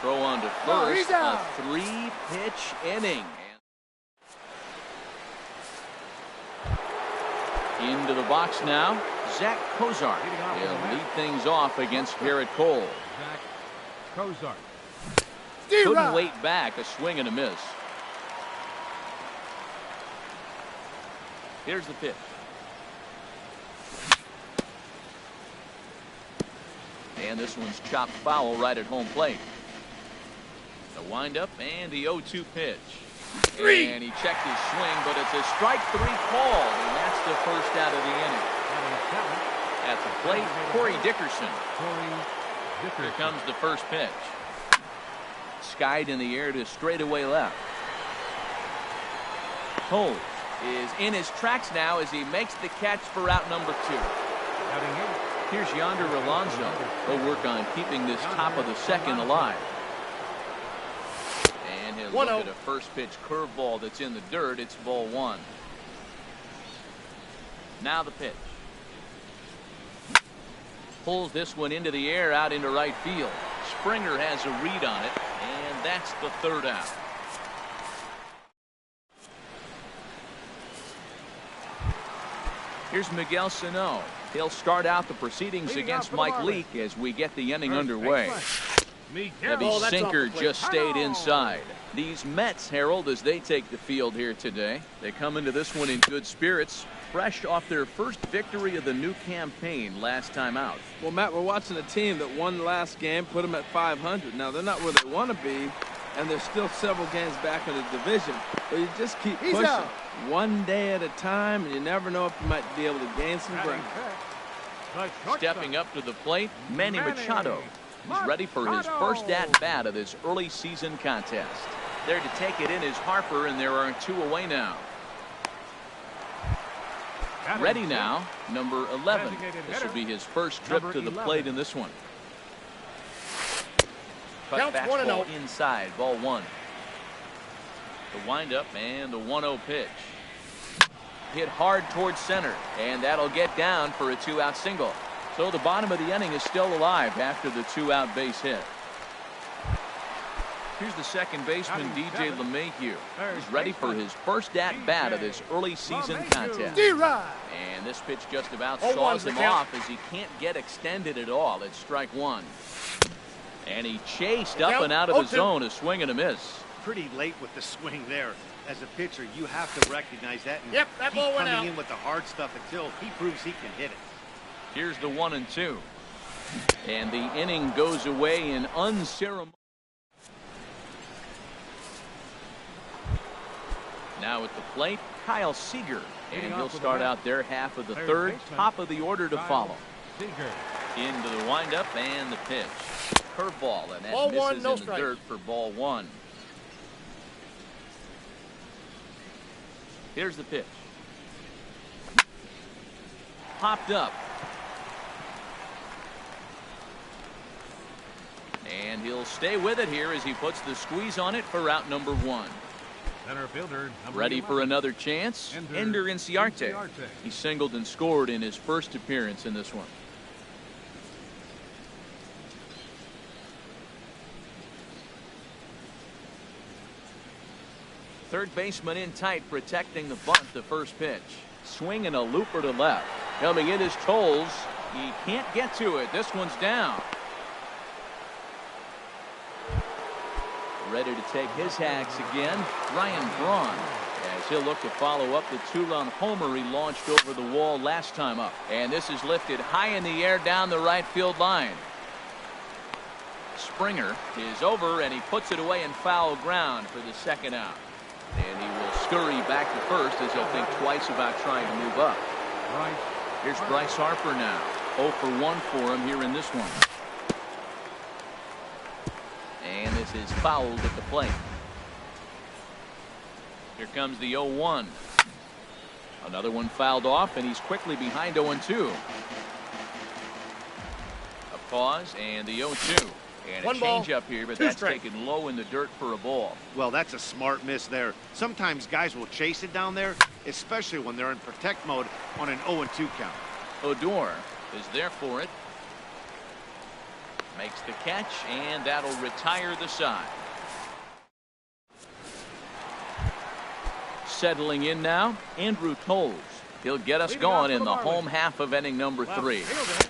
throw on to first. A 3-pitch inning. Into the box now, Zach Cozart. He'll lead things off against Garrett Cole. Zach Cozart. Couldn't wait back. A swing and a miss. Here's the pitch. And this one's chopped foul right at home plate. The windup and the 0-2 pitch. And he checked his swing, but it's a strike 3 called, and that's the first out of the inning. At the plate, Corey Dickerson. Here comes the first pitch. Skied in the air to straightaway left. Cole is in his tracks now as he makes the catch for out number 2. Here's Yonder Alonso. He'll work on keeping this top of the second alive. And he'll look at a first pitch curveball that's in the dirt. It's ball 1. Now the pitch. Pulls this one into the air out into right field. Springer has a read on it, and that's the third out. Here's Miguel Sano. He'll start out the proceedings against Mike Leake as we get the inning underway. Heavy sinker just stayed inside. These Mets, Harold, as they take the field here today, they come into this one in good spirits, fresh off their first victory of the new campaign last time out. Well, Matt, we're watching a team that won the last game, put them at 500. Now, they're not where they want to be, and they're still several games back in the division. But you just keep pushing one day at a time, and you never know if you might be able to gain some ground. Stepping up to the plate, Manny Machado. He's ready for his first at-bat of this early season contest. There to take it in is Harper, and there are 2 away now. Ready now, number 11. This will be his first trip to the plate in this one. Cut fastball inside, ball 1. The windup and the 1-0 pitch. Hit hard towards center, and that'll get down for a 2-out single. So the bottom of the inning is still alive after the 2-out base hit. Here's the second baseman, DJ LeMahieu. He's ready for his first at-bat of this early season contest. And this pitch just about saws him off as he can't get extended at all. It's strike 1. And he chased up and out of the zone, a swing and a miss. Pretty late with the swing there. As a pitcher, you have to recognize that and that ball went out. Coming in with the hard stuff until he proves he can hit it. Here's the 1-2. And the inning goes away in unceremonious. Now at the plate, Kyle Seager. And he'll start out their half of the third, top of the order to follow. Into the windup and the pitch. Curveball, and that misses in the dirt for ball 1. Here's the pitch. Popped up. And he'll stay with it here as he puts the squeeze on it for out number 1. Center fielder, ready for another chance. Ender Inciarte. He singled and scored in his first appearance in this one. Third baseman in tight, protecting the bunt. The first pitch. Swinging a looper to left. Coming in is Tolles. He can't get to it. This one's down. Ready to take his hacks again, Ryan Braun, as he'll look to follow up the 2-run homer he launched over the wall last time up. And this is lifted high in the air down the right field line. Springer is over, and he puts it away in foul ground for the second out. And he will scurry back to first as he'll think twice about trying to move up. Here's Bryce Harper now. 0 for 1 for him here in this one. And this is fouled at the plate. Here comes the 0-1. Another one fouled off, and he's quickly behind 0-2. A pause and the 0-2. And a change up here, but that's taken low in the dirt for a ball. Well, that's a smart miss there. Sometimes guys will chase it down there, especially when they're in protect mode on an 0-2 count. Odor is there for it. Makes the catch, and that'll retire the side. Settling in now, Andrew Tolles. He'll get us going in the home half of inning number 3.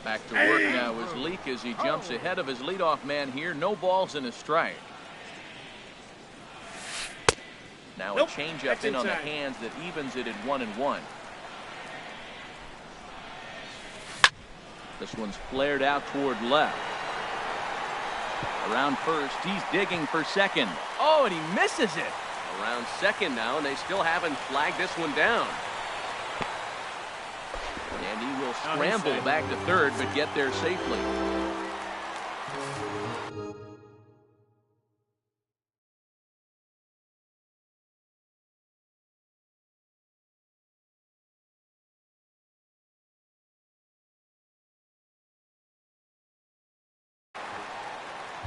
Back to work now is Leak as he jumps ahead of his leadoff man here. No balls and a strike. Now a changeup in on the hands that evens it at 1-1. This one's flared out toward left. Around first, he's digging for second. Oh, and he misses it. Around second now, and they still haven't flagged this one down. And he will scramble back to third, but get there safely.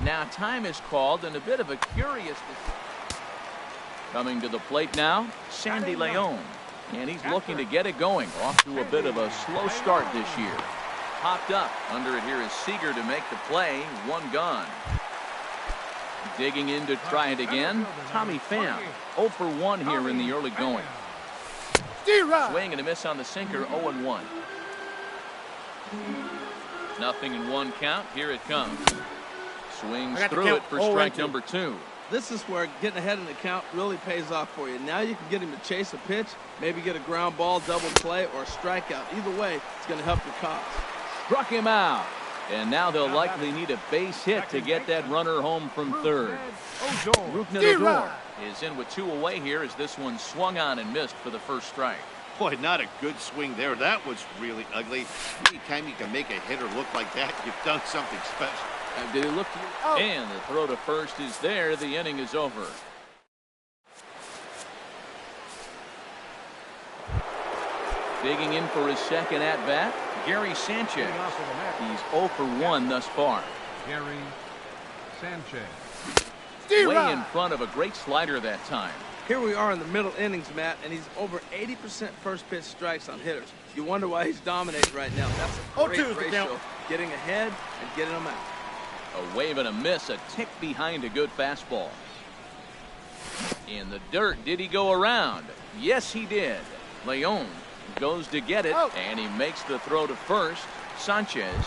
Now time is called, and a bit of a curious... Coming to the plate now, Sandy Leon. And he's looking to get it going. Off to a bit of a slow start this year. Popped up. Under it here is Seager to make the play. One gone. Digging in to try it again, Tommy Pham. 0 for 1 here in the early going. Swing and a miss on the sinker, 0-1. Nothing in one count. Here it comes. Swings through it for strike number 2. This is where getting ahead in the count really pays off for you. Now you can get him to chase a pitch, maybe get a ground ball, double play, or a strikeout. Either way, it's going to help your cause. Struck him out. And now they'll likely need a base hit to get that runner home from third. Odor is in with 2 away here as this one swung on and missed for the first strike. Boy, not a good swing there. That was really ugly. Anytime you can make a hitter look like that, you've done something special. Did he look to you? Oh. And the throw to first is there. The inning is over. Digging in for his second at-bat, Gary Sanchez. He's 0 for 1 thus far. Gary Sanchez. Way in front of a great slider that time. Here we are in the middle innings, Matt, and he's over 80% first pitch strikes on hitters. You wonder why he's dominating right now. That's a great ratio. Getting ahead and getting them out. A wave and a miss, a tick behind a good fastball. In the dirt, did he go around? Yes, he did. Leon goes to get it, and he makes the throw to first. Sanchez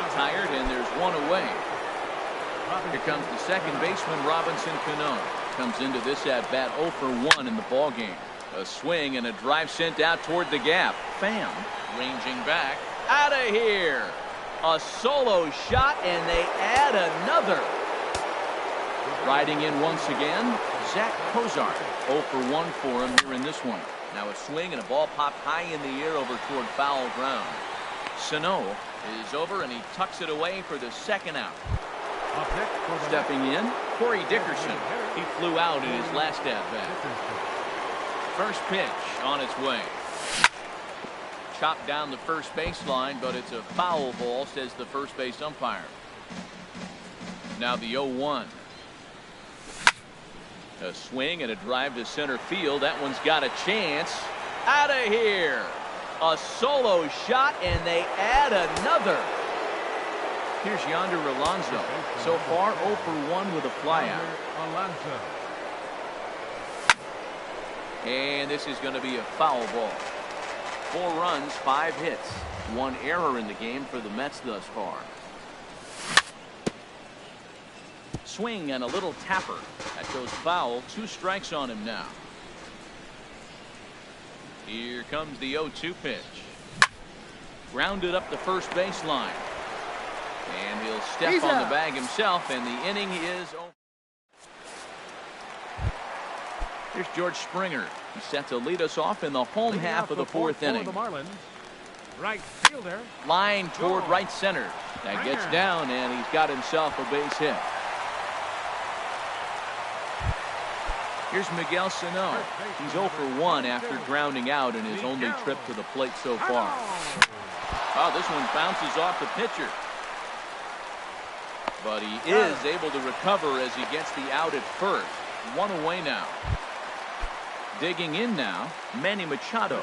retired, and there's 1 away. Here comes the second baseman, Robinson Cano. Comes into this at-bat 0 for 1 in the ballgame. A swing and a drive sent out toward the gap. Pham ranging back. Out of here. A solo shot, and they add another. Riding in once again, Zach Cozart. 0 for 1 for him here in this one. Now a swing and a ball popped high in the air over toward foul ground. Sano is over, and he tucks it away for the second out. Stepping in, Corey Dickerson. He flew out in his last at-bat. First pitch on its way. Chopped down the first baseline, but it's a foul ball, says the first base umpire. Now the 0-1. A swing and a drive to center field. That one's got a chance. Out of here. A solo shot, and they add another. Here's Yonder Alonso. So far, 0 for 1 with a flyout. And this is going to be a foul ball. 4 runs, 5 hits. 1 error in the game for the Mets thus far. Swing and a little tapper. That goes foul. 2 strikes on him now. Here comes the 0-2 pitch. Grounded up the first baseline. And he'll step on the bag himself, and the inning is over. Here's George Springer. He's set to lead us off in the home half of the 4th inning. The Marlins. Right fielder. Line toward right center. That gets down, and he's got himself a base hit. Here's Miguel Sano. He's 0 for 1 after grounding out in his only trip to the plate so far. Oh, this one bounces off the pitcher. But he is able to recover as he gets the out at first. 1 away now. Digging in now, Manny Machado.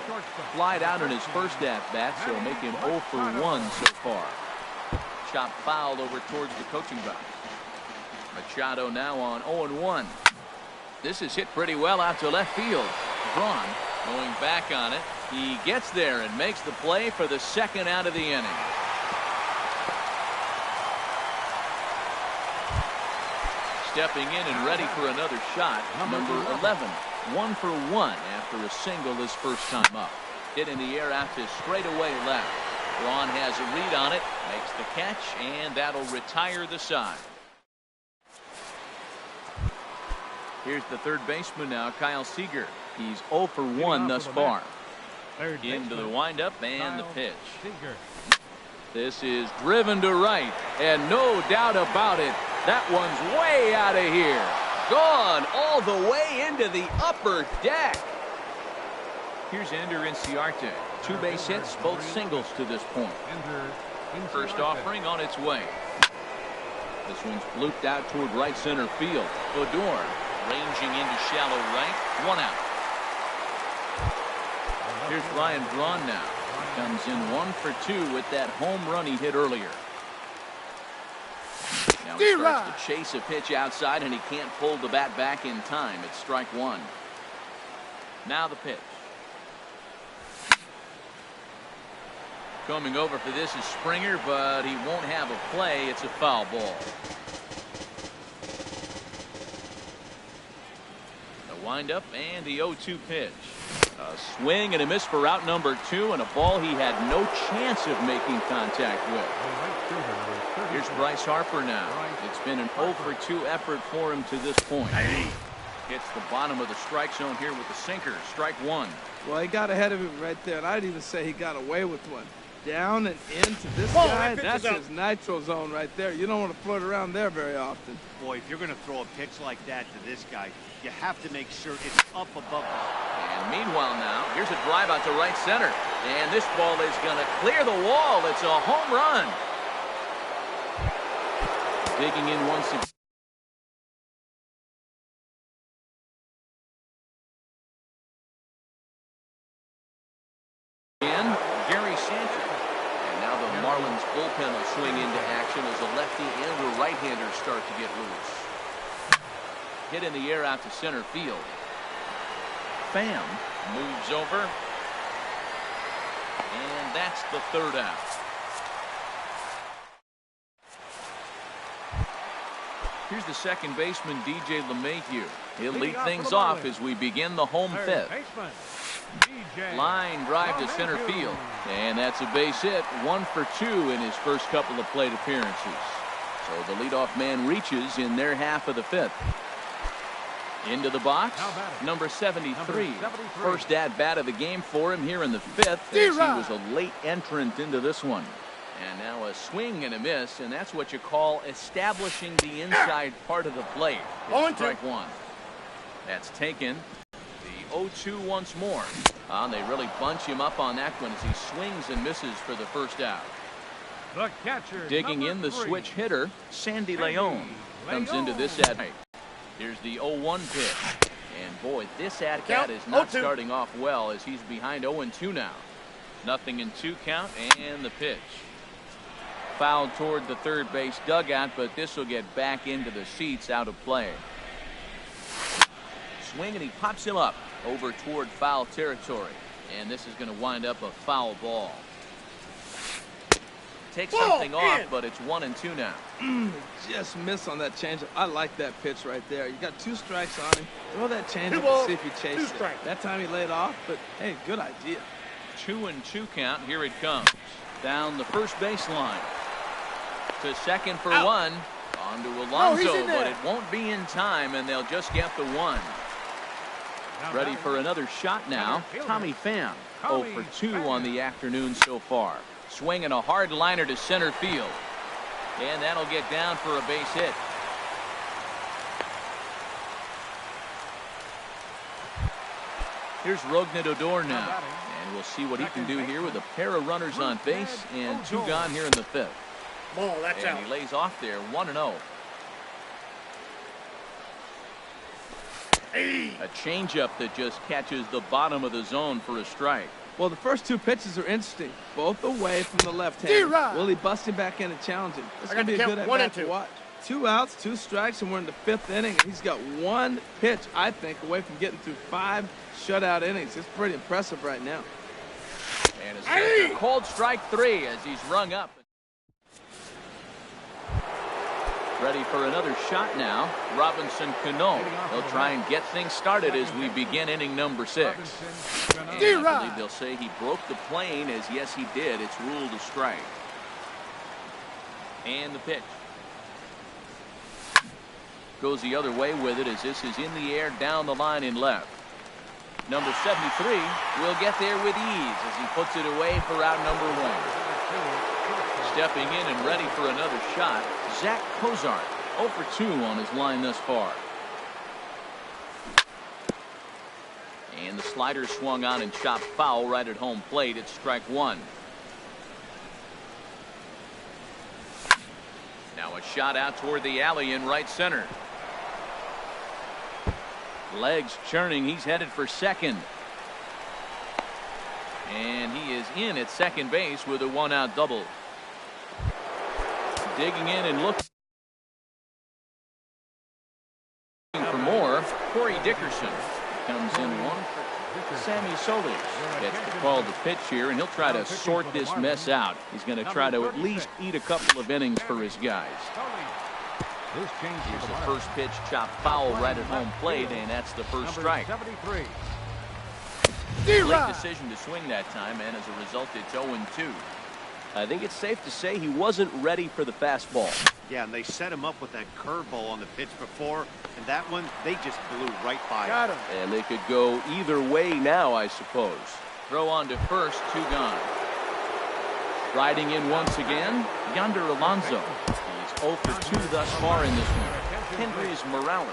Flied out in his first at-bat, so make him 0 for 1 so far. chop foul over towards the coaching box. Machado now on 0-1. This is hit pretty well out to left field. Braun going back on it. He gets there and makes the play for the second out of the inning. Stepping in and ready for another shot, number 11. 1 for 1 after a single his first time up. Hit in the air out to straightaway left. Braun has a read on it, makes the catch, and that'll retire the side. Here's the third baseman now, Kyle Seager. He's 0 for 1 thus far. Into the windup and the pitch. This is driven to right, and no doubt about it, that one's way out of here. Gone all the way into the upper deck. Here's Ender Inciarte. 2 base hits, both singles to this point. First offering on its way. This one's looped out toward right center field. Odor ranging into shallow right. 1 out. Here's Ryan Braun now. Comes in 1 for 2 with that home run he hit earlier. Now he starts to chase a pitch outside, and he can't pull the bat back in time. It's strike 1. Now the pitch. Coming over for this is Springer, but he won't have a play. It's a foul ball. The windup and the 0-2 pitch. A swing and a miss for out number 2, and a ball he had no chance of making contact with. Here's Bryce Harper now. It's been an 0 for 2 effort for him to this point. Hits the bottom of the strike zone here with the sinker. Strike 1. Well, he got ahead of him right there, and I'd even say he got away with one. Down and into this guy, that's his nitro zone right there. You don't want to float around there very often. Boy, if you're going to throw a pitch like that to this guy, you have to make sure it's up above him. And meanwhile now, here's a drive out to right center. And this ball is going to clear the wall. It's a home run. Digging in once again, Gary Sanchez. And now the Marlins bullpen will swing into action as a lefty and a right-hander start to get loose. Hit in the air out to center field. Pham moves over. And that's the third out. Here's the second baseman, DJ LeMahieu. He'll lead things off as we begin the home fifth. Line drive to center field. And that's a base hit. 1 for 2 in his first couple of plate appearances. So the leadoff man reaches in their half of the fifth. Into the box, number 73. First at-bat of the game for him here in the fifth, as he was a late entrant into this one. And now a swing and a miss, and that's what you call establishing the inside part of the plate. It's strike 1. That's taken. The 0-2 once more. They really bunch him up on that one as he swings and misses for the first out. The catcher, digging in the 3. Switch hitter, Sandy Leon, comes into this at-bat. Here's the 0-1 pitch. And boy, this at-bat is not starting off well as he's behind 0-2 now. 0-2 count and the pitch. Fouled toward the third base dugout, but this will get back into the seats out of play. Swing and he pops him up over toward foul territory. And this is going to wind up a foul ball. Takes something off, but it's 1-2 now. Just miss on that changeup. I like that pitch right there. You got 2 strikes on him. Throw that changeup and see if you chase it. That time he laid off, but hey, good idea. 2-2 count. Here it comes. Down the first baseline. To second for 1. On to Alonso, but it won't be in time, and they'll just get the 1. Ready for another shot now. Tommy Pham. 0 for 2 on the afternoon so far. Swinging a hard liner to center field. And that'll get down for a base hit. Here's Rougned Odor now. And we'll see what he can do here with a pair of runners on base and 2 gone here in the fifth. Ball, that's out. And he lays off there, 1-0. A changeup that just catches the bottom of the zone for a strike. Well, the first two pitches are interesting, both away from the left hand. Will he bust him back in and challenge him? It's going to be a good at-bat to watch. 2 outs, 2 strikes, and we're in the 5th inning. And he's got 1 pitch, I think, away from getting through 5 shutout innings. It's pretty impressive right now. And it's called strike 3 as he's rung up. Ready for another shot now. Robinson Cano. He'll try and get things started as we begin inning number 6. And I believe they'll say he broke the plane, as yes he did. It's ruled a strike. And the pitch. Goes the other way with it as this is in the air down the line in left. Number 73 will get there with ease as he puts it away for out number 1. Stepping in and ready for another shot, Zach Cozart, 0 for 2 on his line thus far. And the slider swung on and chopped foul right at home plate. It's strike 1. Now a shot out toward the alley in right center. Legs churning. He's headed for second. And he is in at second base with a 1-out double. Digging in and looking for more. Corey Dickerson comes in 1 for Sammy Solis. Gets the call to pitch here, and he'll try to sort this mess out. He's going to try to at least eat a couple of innings for his guys. Here's the first pitch, chopped foul right at home plate, and that's the first strike. Late decision to swing that time, and as a result, it's 0-2. I think it's safe to say he wasn't ready for the fastball. Yeah, and they set him up with that curveball on the pitch before, and that one, they just blew right by him. And they could go either way now, I suppose. Throw on to first, 2 gone. Riding in once again, Yonder Alonso. He's 0 for 2 thus far in this one. Hendrys Morales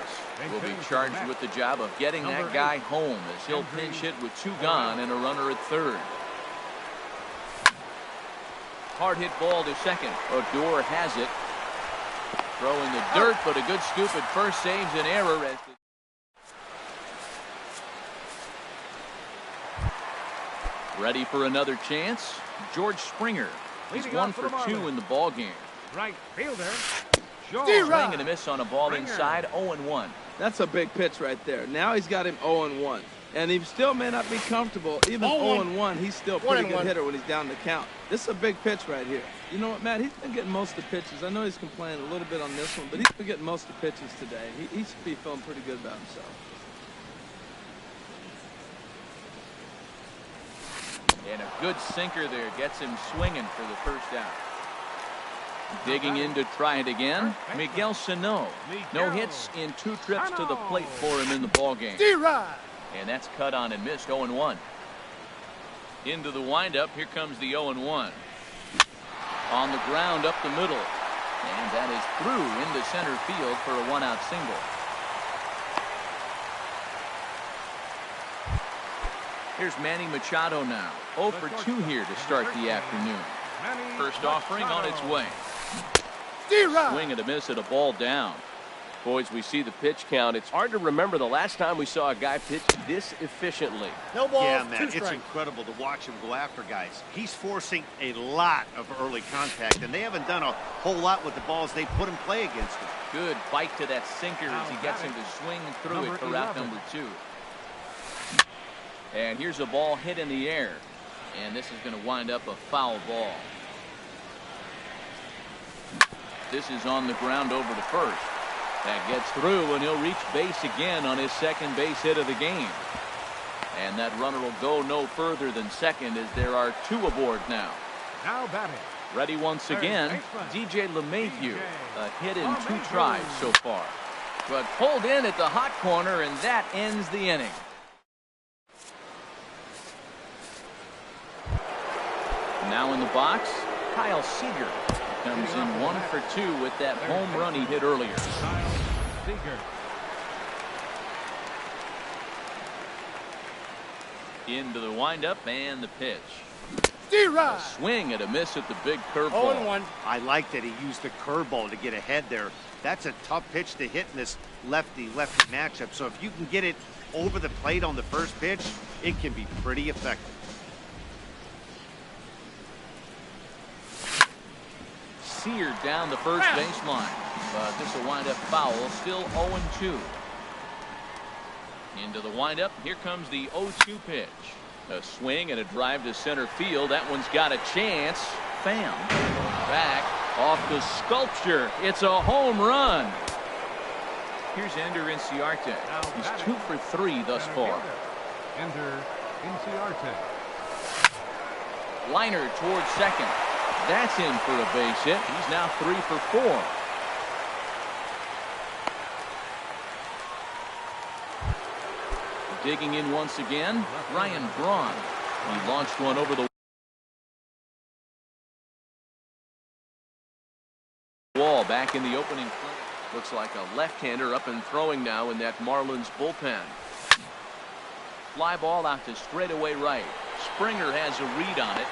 will be charged with the job of getting that guy home as he'll pinch hit with 2 gone and a runner at third. Hard hit ball to second. Odor has it. Throwing the dirt, but a good scoop at first saves an error. Ready for another chance. George Springer. He's 1 for 2 in the ball game. Right fielder. Swing and a miss on a ball inside. 0-1. That's a big pitch right there. Now he's got him 0-1. And he still may not be comfortable. Even 0-1, he's still a pretty good hitter when he's down the count. This is a big pitch right here. You know what, Matt? He's been getting most of the pitches. I know he's complaining a little bit on this one, but he's been getting most of the pitches today. He should be feeling pretty good about himself. And a good sinker there gets him swinging for the first out. Digging in to try it again, Miguel Sano. No hits in 2 trips to the plate for him in the ballgame. And that's cut on and missed. 0-1. Into the windup. Here comes the 0-1. On the ground up the middle. And that is through into center field for a 1-out single. Here's Manny Machado now. 0 for 2 here to start the afternoon. First offering on its way. Swing and a miss at a ball down. Boys, we see the pitch count. It's hard to remember the last time we saw a guy pitch this efficiently. No balls, yeah, man, it's incredible to watch him go after guys. He's forcing a lot of early contact, and they haven't done a whole lot with the balls they put in play against him. Good bite to that sinker as he gets him to swing through it for route number 2. And here's a ball hit in the air. And this is going to wind up a foul ball. This is on the ground over to first. That gets through, and he'll reach base again on his second base hit of the game. And that runner will go no further than second as there are 2 aboard now. Now batting. Ready once again, DJ LeMahieu. A hit in 2 tries so far. But pulled in at the hot corner, and that ends the inning. Now in the box, Kyle Seager. Comes in 1 for 2 with that home run he hit earlier. Into the windup and the pitch. A swing and a miss at the big curveball. I like that he used the curveball to get ahead there. That's a tough pitch to hit in this lefty-lefty matchup. So if you can get it over the plate on the first pitch, it can be pretty effective. seared down the first baseline. But this will wind up foul. Still 0-2. Into the windup. Here comes the 0-2 pitch. A swing and a drive to center field. That one's got a chance. Pham. Back off the sculpture. It's a home run. Here's Ender Inciarte. He's 2 for 3 thus far. Ender Inciarte. Liner towards second. That's in for a base hit. He's now 3 for 4. Digging in once again, Ryan Braun. He launched one over the wall back in the opening play. Looks like a left-hander up and throwing now in that Marlins bullpen. Fly ball out to straightaway right. Springer has a read on it,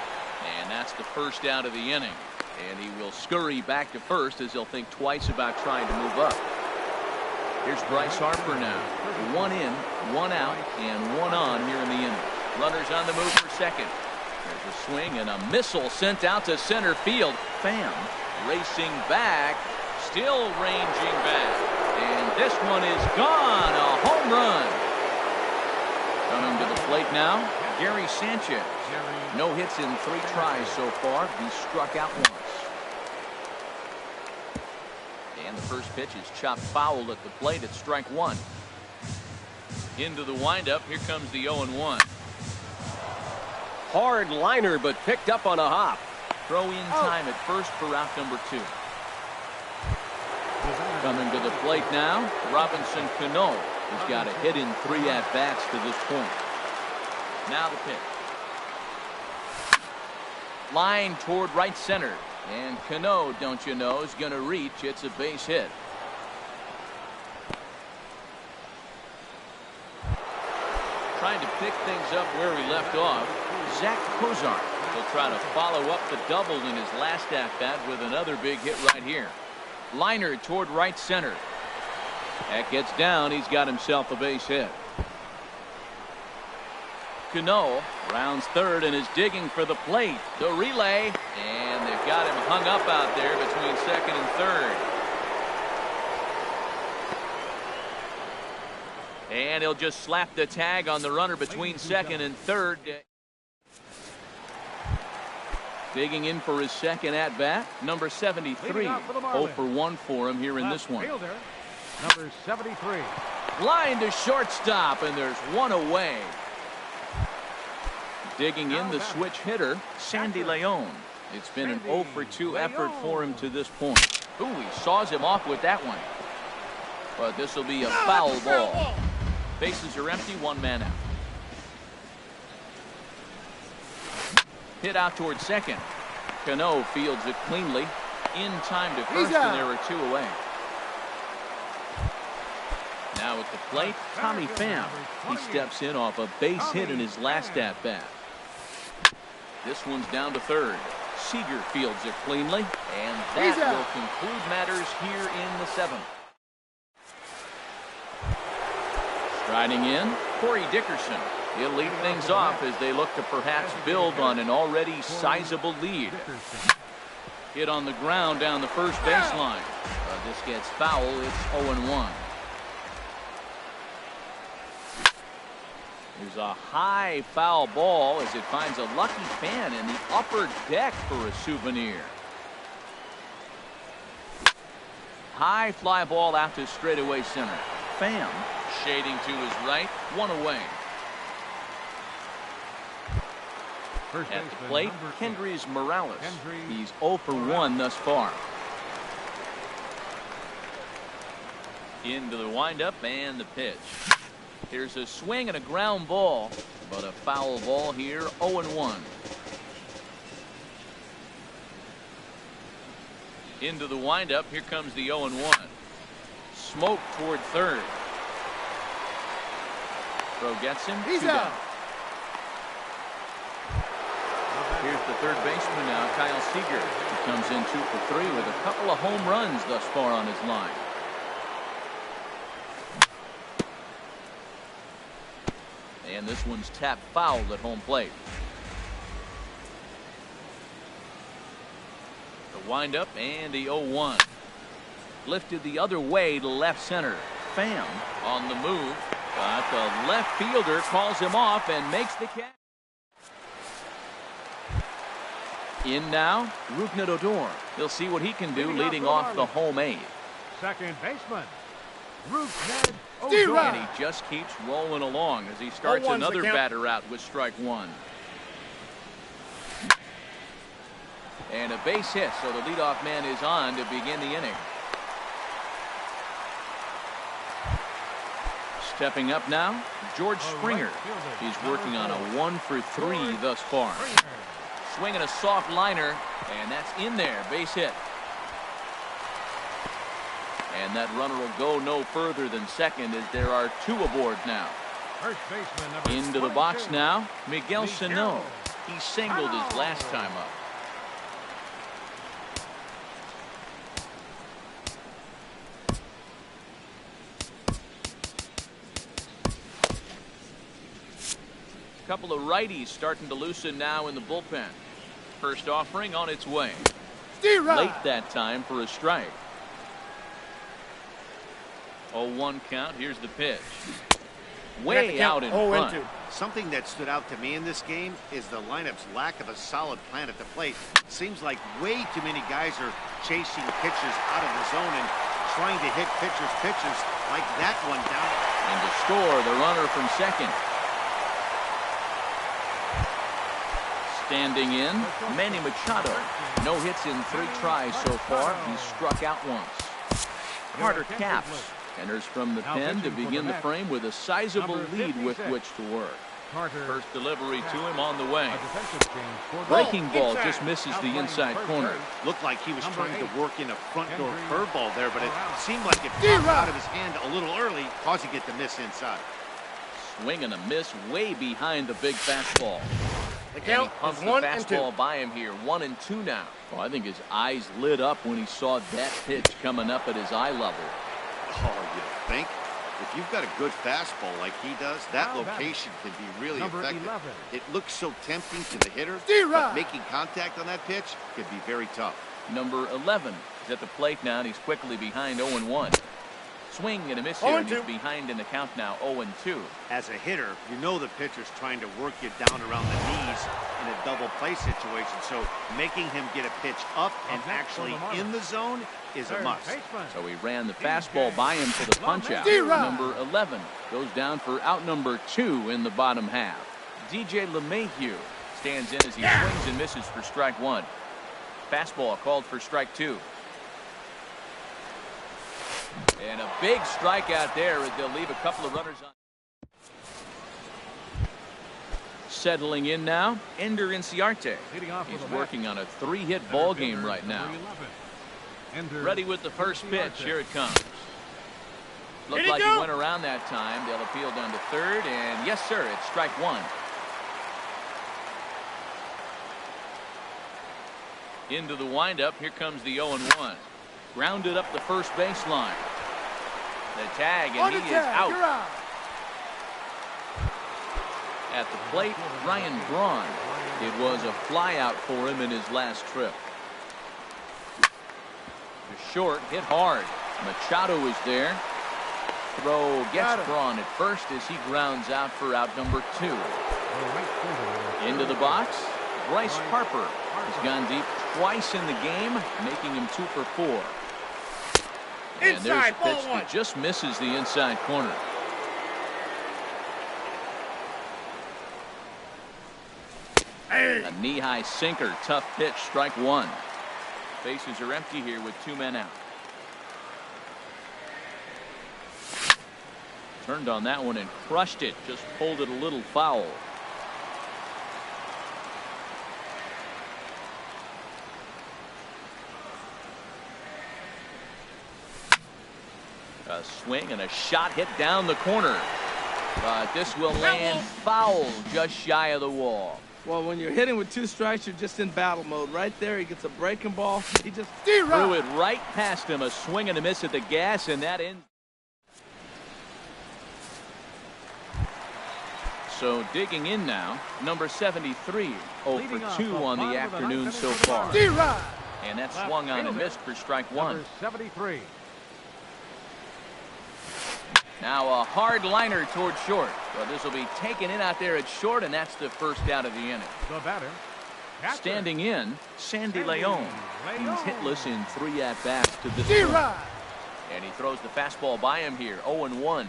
and that's the first out of the inning. And he will scurry back to first as he'll think twice about trying to move up. Here's Bryce Harper now. 1 in, 1 out, and 1 on here in the inning. Runners on the move for second. There's a swing and a missile sent out to center field. Pham racing back, still ranging back. And this one is gone. A home run. Coming to the plate now, Gary Sanchez. No hits in 3 tries so far. He struck out once. And the first pitch is chopped foul at the plate at strike 1. Into the windup. Here comes the 0-1. Hard liner, but picked up on a hop. Throw in time at first for out number 2. Coming to the plate now, Robinson Cano has got a hit in 3 at-bats to this point. Now the pitch. Line toward right center. And Cano, don't you know, is going to reach. It's a base hit. Trying to pick things up where we left off. Zach Kozar will try to follow up the double in his last at-bat with another big hit right here. Liner toward right center. That gets down. He's got himself a base hit. Cano rounds third and is digging for the plate. The relay, and they've got him hung up out there between second and third. And he'll just slap the tag on the runner between second and third. Digging in for his second at-bat, number 73. 0 for 1 for him here in this one. Fielder, number 73. Line to shortstop, and there's one away. Digging in the switch hitter, Sandy Leon. It's been an 0 for 2 effort for him to this point. Ooh, he saws him off with that one. But this will be a foul ball. Bases are empty, 1 man out. Hit out towards second. Cano fields it cleanly. In time to first, and there are 2 away. Now at the plate, Tommy Pham. He steps in off a base hit in his last at-bat. This one's down to third. Seager fields it cleanly, and that will conclude matters here in the 7th. Striding in, Corey Dickerson. He'll lead things off as they look to perhaps build on an already sizable lead. Hit on the ground down the first baseline. This gets foul. It's 0-1. There's a high foul ball as it finds a lucky fan in the upper deck for a souvenir. High fly ball out to straightaway center. Pham shading to his right, 1 away. At the plate, Kendrys Morales. He's 0 for 1 thus far. Into the windup and the pitch. Here's a swing and a ground ball, but a foul ball here, 0-1. Into the windup, here comes the 0-1. Smoke toward third. Throw gets him. He's out. Here's the third baseman now, Kyle Seager. He comes in 2 for 3 with a couple of home runs thus far on his line. And this one's tapped foul at home plate. The windup and the 0-1. Lifted the other way to left center. Pham on the move. But the left fielder calls him off and makes the catch. In now, Odor. He'll see what he can do leading off the home 8. Second baseman, Odor. And he just keeps rolling along as he starts another batter out with strike 1. And a base hit, so the leadoff man is on to begin the inning. Stepping up now, George Springer. He's working on a 1-for-3 thus far. Swinging a soft liner, and that's in there, base hit. And that runner will go no further than second as there are 2 aboard now. First baseman, number Into the box now, Miguel Sano. He singled his last time up. Couple of righties starting to loosen now in the bullpen. First offering on its way. Late that time for a strike. 0-1 count. Here's the pitch. Way out in front. Something that stood out to me in this game is the lineup's lack of a solid plan at the plate. Seems like way too many guys are chasing pitchers out of the zone and trying to hit pitchers like that one down. And to score, the runner from second. Standing in, Manny Machado. No hits in 3 tries so far. He's struck out once. Carter Capps enters from the pen to begin the frame with a sizable lead with which to work. First delivery to him on the way. Breaking ball just misses the inside corner. Looked like he was trying to work in a front door curveball there, but it seemed like it popped out of his hand a little early, causing it to miss inside. Swing and a miss way behind the big fastball. The count and he is 1 pumps the fastball by him here. 1-2 now. Well, I think his eyes lit up when he saw that pitch coming up at his eye level. Oh, you think? If you've got a good fastball like he does, that location can be really effective. 11. It looks so tempting to the hitter, but making contact on that pitch can be very tough. Number 11 is at the plate now, and he's quickly behind 0-1. Swing and a miss here, and he's behind in the count now, 0-2. As a hitter, you know the pitcher's trying to work you down around the knees in a double play situation, so making him get a pitch up and actually in the zone is a must. So he ran the fastball by him for the punch-out. Number 11 goes down for out number 2 in the bottom half. DJ LeMahieu stands in as he swings and misses for strike 1. Fastball called for strike 2. And a big strikeout there as they'll leave a couple of runners on. Settling in now, Ender Inciarte. He's working on a 3-hit ball game right now. Ready with the first pitch. Here it comes. Looked like he went around that time. They'll appeal down to third, and yes, sir, it's strike 1. Into the windup. Here comes the 0-1. Grounded up the first baseline. The tag, and he is out. At the plate, Ryan Braun. It was a flyout for him in his last trip. The short, hit hard. Machado is there. Throw gets Braun at first as he grounds out for out number 2. Into the box, Bryce Harper has gone deep twice in the game, making him 2 for 4. And there's a pitch that just misses the inside corner. A knee-high sinker, tough pitch, strike 1. Bases are empty here with 2 men out. Turned on that one and crushed it, just pulled it a little foul. A swing and a shot hit down the corner. But this will land foul just shy of the wall. Well, when you're hitting with 2 strikes, you're just in battle mode. Right there, he gets a breaking ball. He just threw it right past him. A swing and a miss at the gas, and that ends. So digging in now, number 73, 0 for 2 on the afternoon so far. And that swung on and missed for strike one. Number 73. Now a hard liner toward short. Well, this will be taken in out there at short, and that's the first out of the inning. The batter. Catcher. Standing in, Sandy Leon. He's Leon. hitless in 3 at-bats to this point. And he throws the fastball by him here, 0-1.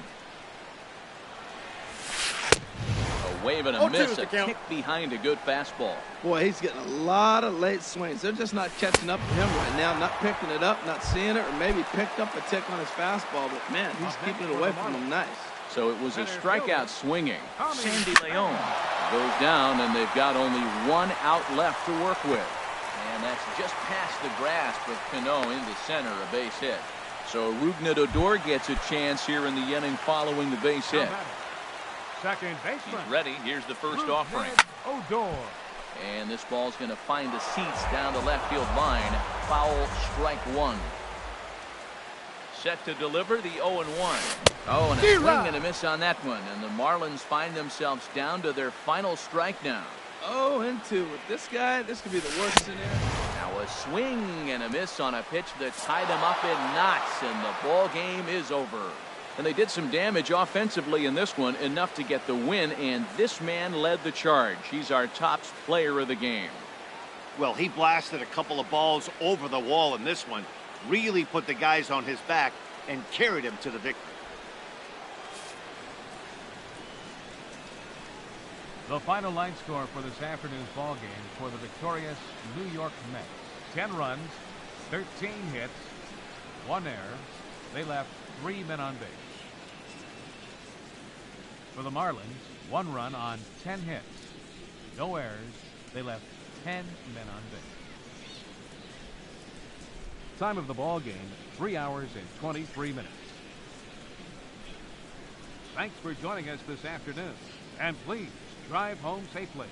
A wave and a miss, a kick behind a good fastball. Boy, he's getting a lot of late swings. They're just not catching up to him right now, not picking it up, not seeing it, or maybe picked up a tick on his fastball, but man, he's keeping it away from him nice. So it was a strikeout swinging. Sandy Leon goes down, and they've got only 1 out left to work with. And that's just past the grasp of Cano into center, a base hit. So Rougned Odor gets a chance here in the inning following the base hit. Second baseman. He's ready. Here's the first offering. Odor. And this ball's going to find the seats down the left field line. Foul, strike one. Set to deliver the 0-1. Oh, and a swing and a miss on that one. And the Marlins find themselves down to their final strike now. 0-2 with this guy. This could be the worst scenario. Now a swing and a miss on a pitch that tied him up in knots, and the ball game is over. And they did some damage offensively in this one, enough to get the win, and this man led the charge. He's our top player of the game. Well, he blasted a couple of balls over the wall in this one, really put the guys on his back and carried him to the victory. The final line score for this afternoon's ball game for the victorious New York Mets. 10 runs, 13 hits, 1 error. They left 3 men on base. For the Marlins, 1 run on 10 hits. No errors. They left 10 men on base. Time of the ball game, 3 hours and 23 minutes. Thanks for joining us this afternoon. And please drive home safely.